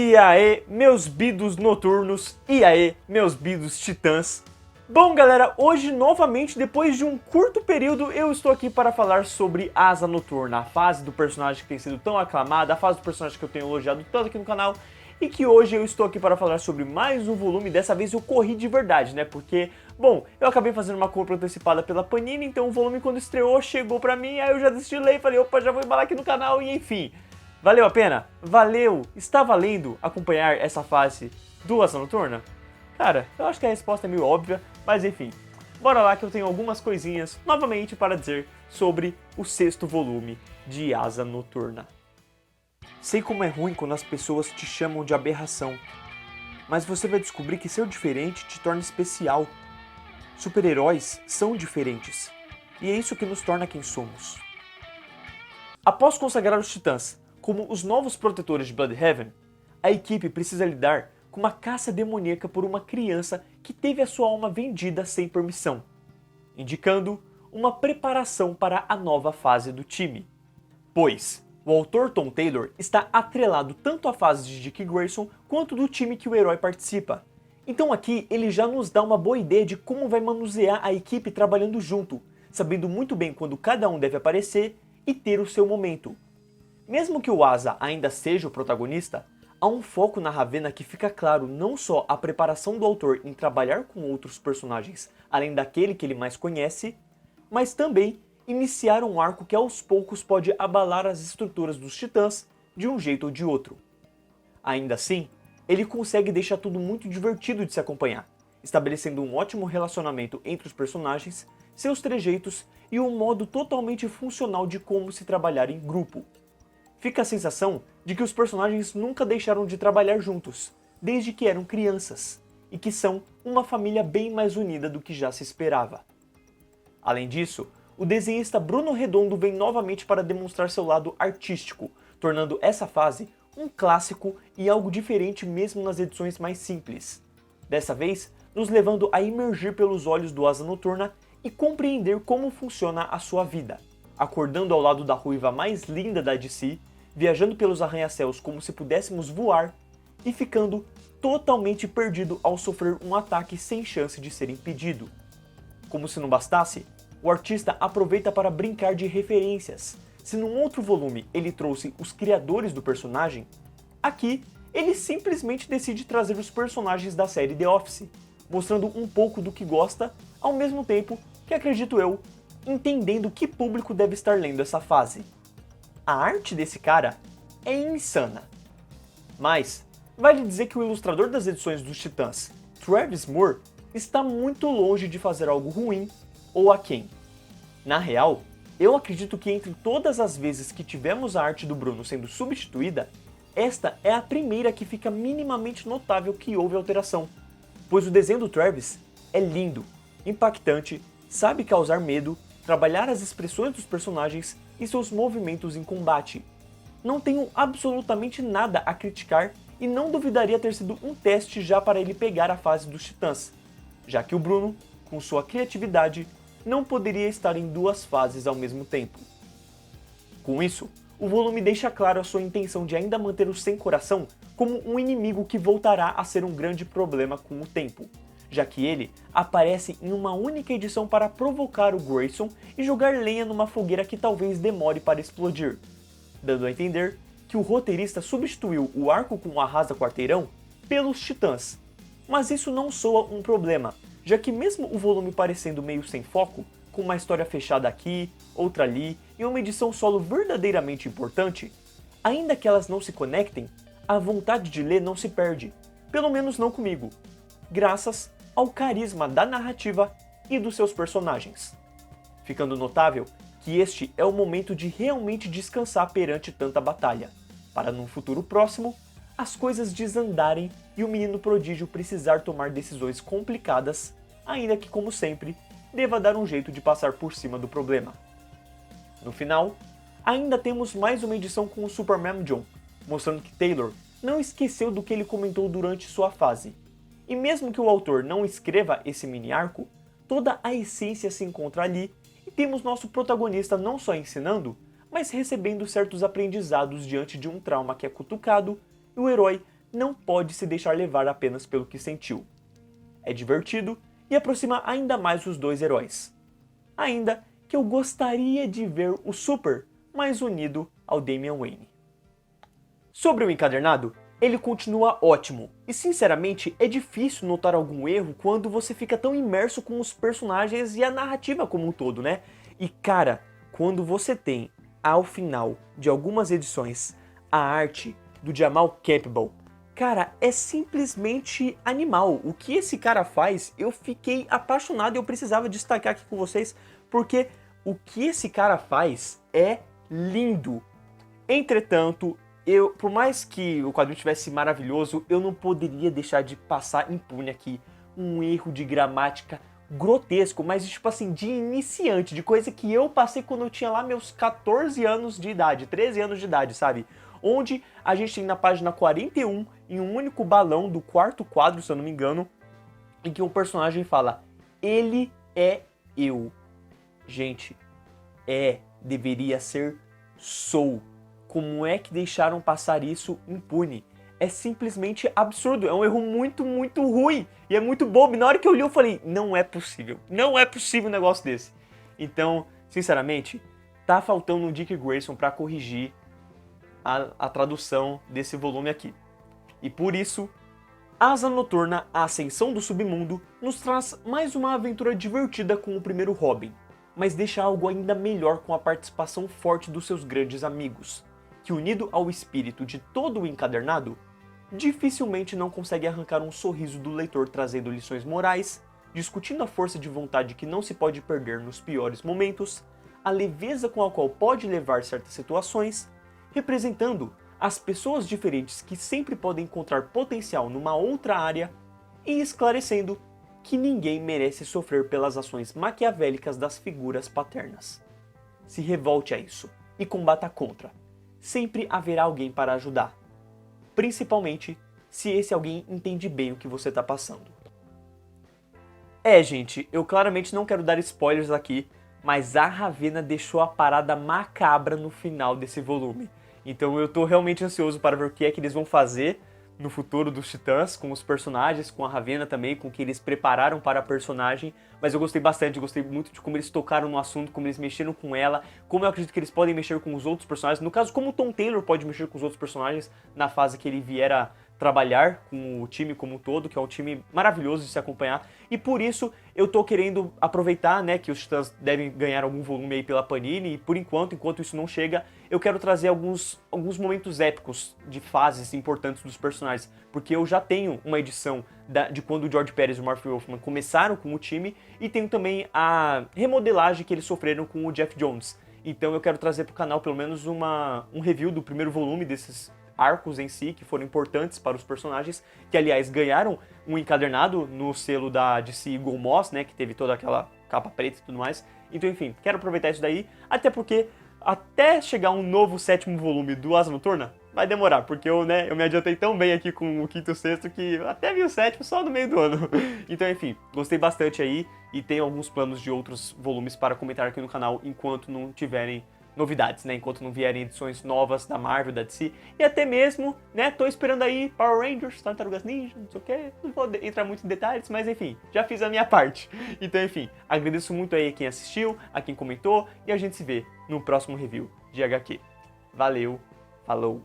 E aí, meus bidos noturnos, e aí, meus bidos titãs. Bom galera, hoje novamente, depois de um curto período, eu estou aqui para falar sobre Asa Noturna, a fase do personagem que tem sido tão aclamada, a fase do personagem que eu tenho elogiado tanto aqui no canal, e que hoje eu estou aqui para falar sobre mais um volume. Dessa vez eu corri de verdade, né, porque, bom, eu acabei fazendo uma compra antecipada pela Panini, então o volume quando estreou chegou pra mim, aí eu já desisti de ler e falei, opa, já vou embalar aqui no canal, e enfim. Valeu a pena? Valeu! Está valendo acompanhar essa fase do Asa Noturna? Cara, eu acho que a resposta é meio óbvia, mas enfim. Bora lá que eu tenho algumas coisinhas novamente para dizer sobre o 6º volume de Asa Noturna. Sei como é ruim quando as pessoas te chamam de aberração, mas você vai descobrir que ser diferente te torna especial. Super-heróis são diferentes, e é isso que nos torna quem somos. Após consagrar os Titãs como os novos protetores de Blüdhaven, a equipe precisa lidar com uma caça demoníaca por uma criança que teve a sua alma vendida sem permissão, indicando uma preparação para a nova fase do time. Pois o autor Tom Taylor está atrelado tanto à fase de Dick Grayson quanto do time que o herói participa. Então aqui ele já nos dá uma boa ideia de como vai manusear a equipe trabalhando junto, sabendo muito bem quando cada um deve aparecer e ter o seu momento. Mesmo que o Asa ainda seja o protagonista, há um foco na Ravenna que fica claro não só a preparação do autor em trabalhar com outros personagens além daquele que ele mais conhece, mas também iniciar um arco que aos poucos pode abalar as estruturas dos Titãs de um jeito ou de outro. Ainda assim, ele consegue deixar tudo muito divertido de se acompanhar, estabelecendo um ótimo relacionamento entre os personagens, seus trejeitos e um modo totalmente funcional de como se trabalhar em grupo. Fica a sensação de que os personagens nunca deixaram de trabalhar juntos, desde que eram crianças, e que são uma família bem mais unida do que já se esperava. Além disso, o desenhista Bruno Redondo vem novamente para demonstrar seu lado artístico, tornando essa fase um clássico e algo diferente mesmo nas edições mais simples. Dessa vez, nos levando a imergir pelos olhos do Asa Noturna e compreender como funciona a sua vida, acordando ao lado da ruiva mais linda da DC, viajando pelos arranha-céus como se pudéssemos voar e ficando totalmente perdido ao sofrer um ataque sem chance de ser impedido. Como se não bastasse, o artista aproveita para brincar de referências. Se num outro volume ele trouxe os criadores do personagem, aqui ele simplesmente decide trazer os personagens da série The Office, mostrando um pouco do que gosta, ao mesmo tempo que, acredito eu, entendendo que público deve estar lendo essa fase. A arte desse cara é insana. Mas vale dizer que o ilustrador das edições dos Titãs, Travis Moore, está muito longe de fazer algo ruim ou aquém. Na real, eu acredito que entre todas as vezes que tivemos a arte do Bruno sendo substituída, esta é a primeira que fica minimamente notável que houve alteração, pois o desenho do Travis é lindo, impactante, sabe causar medo, trabalhar as expressões dos personagens e seus movimentos em combate. Não tenho absolutamente nada a criticar e não duvidaria ter sido um teste já para ele pegar a fase dos Titãs, já que o Bruno, com sua criatividade, não poderia estar em duas fases ao mesmo tempo. Com isso, o volume deixa claro a sua intenção de ainda manter o Sem Coração como um inimigo que voltará a ser um grande problema com o tempo, já que ele aparece em uma única edição para provocar o Grayson e jogar lenha numa fogueira que talvez demore para explodir, dando a entender que o roteirista substituiu o arco com o Arrasa Quarteirão pelos Titãs. Mas isso não soa um problema, já que mesmo o volume parecendo meio sem foco, com uma história fechada aqui, outra ali e uma edição solo verdadeiramente importante, ainda que elas não se conectem, a vontade de ler não se perde, pelo menos não comigo, graças ao carisma da narrativa e dos seus personagens. Ficando notável que este é o momento de realmente descansar perante tanta batalha, para num futuro próximo, as coisas desandarem e o menino prodígio precisar tomar decisões complicadas, ainda que, como sempre, deva dar um jeito de passar por cima do problema. No final, ainda temos mais uma edição com o Superman John, mostrando que Taylor não esqueceu do que ele comentou durante sua fase. E mesmo que o autor não escreva esse mini arco, toda a essência se encontra ali e temos nosso protagonista não só ensinando, mas recebendo certos aprendizados diante de um trauma que é cutucado, e o herói não pode se deixar levar apenas pelo que sentiu. É divertido e aproxima ainda mais os dois heróis. Ainda que eu gostaria de ver o Super mais unido ao Damian Wayne. Sobre o encadernado, ele continua ótimo, e sinceramente é difícil notar algum erro quando você fica tão imerso com os personagens e a narrativa como um todo, né? E cara, quando você tem, ao final de algumas edições, a arte do Jamal Campbell, cara, é simplesmente animal. O que esse cara faz, eu fiquei apaixonado e eu precisava destacar aqui com vocês, porque o que esse cara faz é lindo. Entretanto, por mais que o quadrinho tivesse maravilhoso, eu não poderia deixar de passar impune aqui um erro de gramática grotesco, mas tipo assim, de iniciante, de coisa que eu passei quando eu tinha lá meus 14 anos de idade, 13 anos de idade, sabe? Onde a gente tem na página 41, em um único balão do quarto quadro, se eu não me engano, em que um personagem fala, ele é eu. Gente, deveria ser sou. Como é que deixaram passar isso impune? É simplesmente absurdo, é um erro muito, muito ruim e é muito bobo. E na hora que eu li eu falei, não é possível um negócio desse. Então, sinceramente, tá faltando um Dick Grayson para corrigir a tradução desse volume aqui. E por isso, Asa Noturna, a Ascensão do Submundo, nos traz mais uma aventura divertida com o primeiro Robin, mas deixa algo ainda melhor com a participação forte dos seus grandes amigos, que unido ao espírito de todo o encadernado, dificilmente não consegue arrancar um sorriso do leitor trazendo lições morais, discutindo a força de vontade que não se pode perder nos piores momentos, a leveza com a qual pode levar certas situações, representando as pessoas diferentes que sempre podem encontrar potencial numa outra área e esclarecendo que ninguém merece sofrer pelas ações maquiavélicas das figuras paternas. Se revolte a isso e combata contra. Sempre haverá alguém para ajudar. Principalmente se esse alguém entende bem o que você está passando. Gente, eu claramente não quero dar spoilers aqui, mas a Ravena deixou a parada macabra no final desse volume. Então eu tô realmente ansioso para ver o que é que eles vão fazer no futuro dos Titãs, com os personagens, com a Ravena também, com o que eles prepararam para a personagem, mas eu gostei bastante, gostei muito de como eles tocaram no assunto, como eles mexeram com ela, como eu acredito que eles podem mexer com os outros personagens, no caso, como o Tom Taylor pode mexer com os outros personagens na fase que ele vier a trabalhar com o time como um todo, que é um time maravilhoso de se acompanhar, e por isso eu tô querendo aproveitar, né, que os Titãs devem ganhar algum volume aí pela Panini, e por enquanto isso não chega, eu quero trazer alguns momentos épicos de fases importantes dos personagens, porque eu já tenho uma edição de quando o George Pérez e o Marv Wolfman começaram com o time, e tenho também a remodelagem que eles sofreram com o Jeff Jones. Então eu quero trazer pro canal pelo menos um review do primeiro volume desses arcos em si, que foram importantes para os personagens, que aliás ganharam um encadernado no selo da DC Eagle Moss, né, que teve toda aquela capa preta e tudo mais. Então enfim, quero aproveitar isso daí, até porque até chegar um novo 7º volume do Asa Noturna, vai demorar, porque eu me adiantei tão bem aqui com o 5º e o 6º que até vi o 7º só no meio do ano. Então enfim, gostei bastante aí e tenho alguns planos de outros volumes para comentar aqui no canal enquanto não tiverem novidades, né, enquanto não vierem edições novas da Marvel, da DC, e até mesmo, né, tô esperando aí Power Rangers, Tartarugas Ninja, não sei o que, não vou entrar muito em detalhes, mas enfim, já fiz a minha parte. Então enfim, agradeço muito aí a quem assistiu, a quem comentou, e a gente se vê no próximo review de HQ. Valeu, falou!